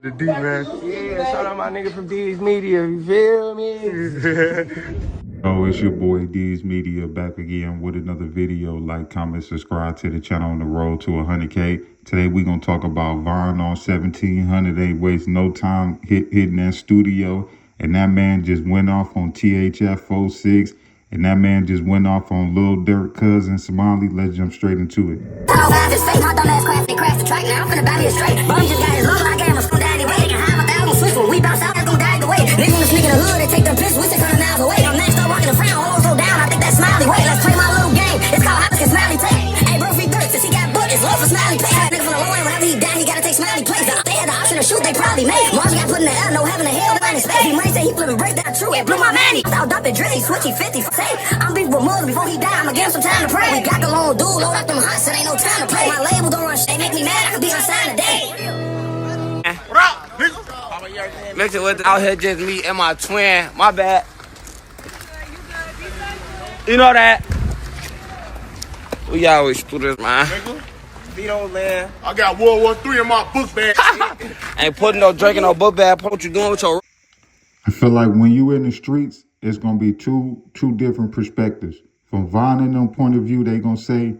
The D, man. Yeah, shout out my nigga from D's Media, you feel me? Oh, it's your boy D's Media back again with another video. Like, comment, subscribe to the channel on the road to 100K. Today we gonna talk about VONOFF1700. Ain't waste no time hitting that studio, and that man just went off on THF46, and that man just went off on Lil Durk cousin Smiley. Let's jump straight into it. My dumb ass crashed the track. Now I'm finna battle his straight. Bum just got his love, I gave him a spoon daddy way. They can hide my thousand switch when we bounce out, that's gon' die the way. Niggas wanna sneak in the hood, they take them piss, we 600 miles away. My man start rocking the frown, hold so down, I think that's Smiley way. Let's play my little game, it's called Hop and Smiley take. Hey bro, free Durk, since he got booked, it's love for Smiley pay. That nigga from the low end, whenever he down, he gotta take Smiley place. They had the option to shoot, they probably made. Marshall got put in the air, no heaven or hell, the line is space. He money say he flippin' break that true, it blew my manny. I'll dump it drizzy, switchy 50 for say. I'm beef with Muslim before he die, I'ma give him some time to pray. We got the long dude, load up them hots, it ain't no time to play. My label don't run, they make me mad, I could be unsigned today. What up, nigga? Mixing with out here just me and my twin, my bad. You know that? We always do this, man. Nigga, Vito land. I got World War III in my book bag. Ain't putting no drink in no book bag. What you doing with your... I feel like when you in the streets, it's gonna be two different perspectives. From Von and them point of view, they gonna say,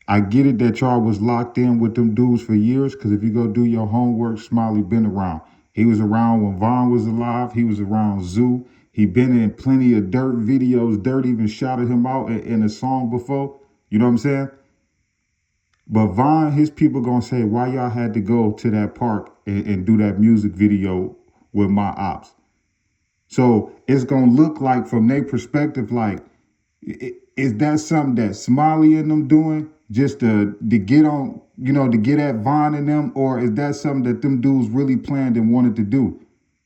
I get it that y'all was locked in with them dudes for years, because if you go do your homework, Smiley been around. He was around when Von was alive. He was around Zoo. He been in plenty of Durk videos. Durk even shouted him out in a song before. You know what I'm saying? But Von, his people gonna say, why y'all had to go to that park and do that music video with my ops? So it's gonna look like, from their perspective, like, is that something that Smiley and them doing just to get on, you know, to get at Von and them, or is that something that them dudes really planned and wanted to do?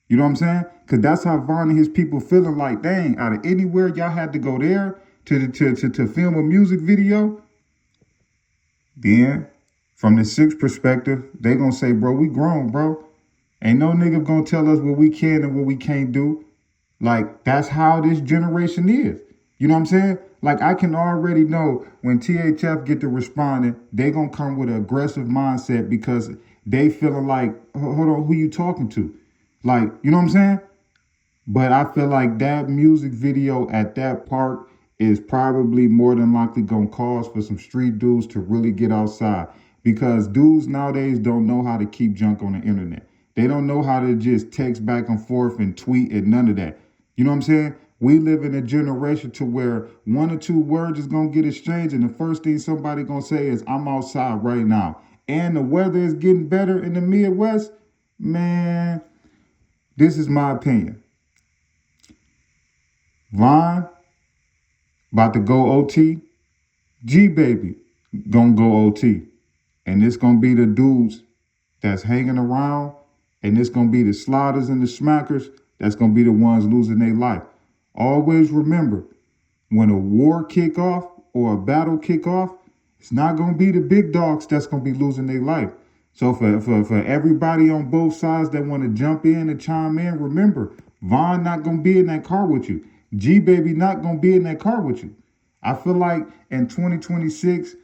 You know what I'm saying? Because that's how Von and his people feeling like, dang, out of anywhere y'all had to go there to film a music video. Then, from the Six perspective, they gonna say, bro, we grown, bro. Ain't no nigga gonna tell us what we can and what we can't do. Like, that's how this generation is. You know what I'm saying? Like, I can already know when THF get to responding, they gonna come with an aggressive mindset because they feeling like, hold on, who you talking to? Like, you know what I'm saying? But I feel like that music video at that park is probably more than likely gonna cause for some street dudes to really get outside, because dudes nowadays don't know how to keep junk on the internet. They don't know how to just text back and forth and tweet and none of that. You know what I'm saying? We live in a generation to where one or two words is gonna get exchanged, and the first thing somebody gonna say is, I'm outside right now. And the weather is getting better in the Midwest. Man, this is my opinion. Von about to go OT. G Baby gonna go OT. And it's gonna be the dudes that's hanging around, and it's gonna be the sliders and the smackers that's gonna be the ones losing their life. Always remember, when a war kick off or a battle kick off, it's not gonna be the big dogs that's gonna be losing their life. So for everybody on both sides that want to jump in and chime in, remember, Von not gonna be in that car with you. G Baby not gonna be in that car with you. I feel like in 2026,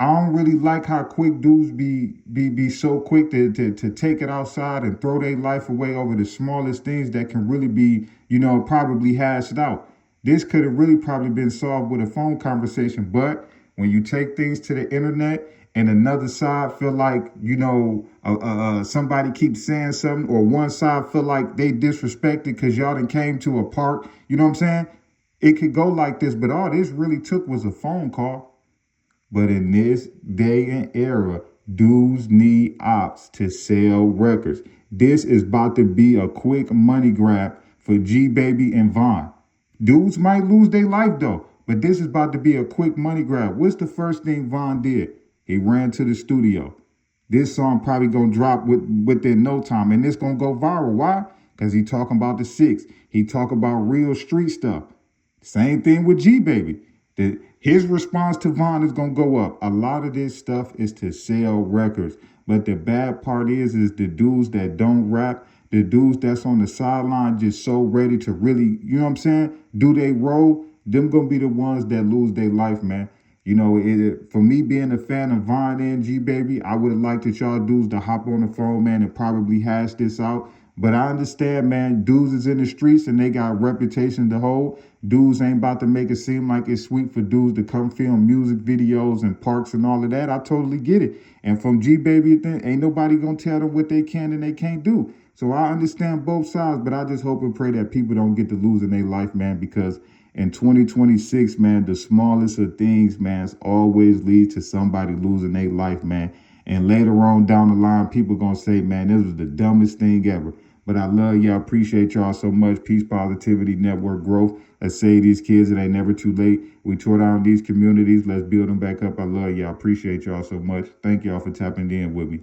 I don't really like how quick dudes be so quick to take it outside and throw their life away over the smallest things that can really be, you know, probably hashed out. This could have really probably been solved with a phone conversation. But when you take things to the internet and another side feel like, you know, somebody keeps saying something, or one side feel like they disrespected because y'all done came to a park, you know what I'm saying? It could go like this, but all this really took was a phone call. But in this day and era, dudes need ops to sell records. This is about to be a quick money grab for G Baby and Von. Dudes might lose their life though, but this is about to be a quick money grab. What's the first thing Von did? He ran to the studio. This song probably gonna drop within no time, and it's gonna go viral. Why? Because he talking about the Six. He talk about real street stuff. Same thing with G Baby. His response to Von is gonna go up. A lot of this stuff is to sell records. But the bad part is the dudes that don't rap, the dudes that's on the sideline just so ready to really, you know what I'm saying, do they role, them gonna be the ones that lose their life, man. You know, for me being a fan of Von and G Baby, I would have liked that y'all dudes to hop on the phone, man, and probably hash this out. But I understand, man, dudes is in the streets and they got reputation to hold. Dudes ain't about to make it seem like it's sweet for dudes to come film music videos and parks and all of that. I totally get it. And from G Baby, ain't nobody gonna tell them what they can and they can't do. So I understand both sides, but I just hope and pray that people don't get to lose in their life, man, because in 2026, man, the smallest of things, man, always lead to somebody losing their life, man. And later on down the line, people gonna say, man, this was the dumbest thing ever. But I love y'all, appreciate y'all so much. Peace, positivity, network growth. Let's save these kids. It ain't never too late. We tore down these communities. Let's build them back up. I love y'all, appreciate y'all so much. Thank y'all for tapping in with me.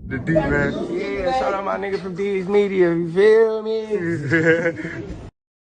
The D, man. Yeah, shout out my nigga from D's Media, you feel me?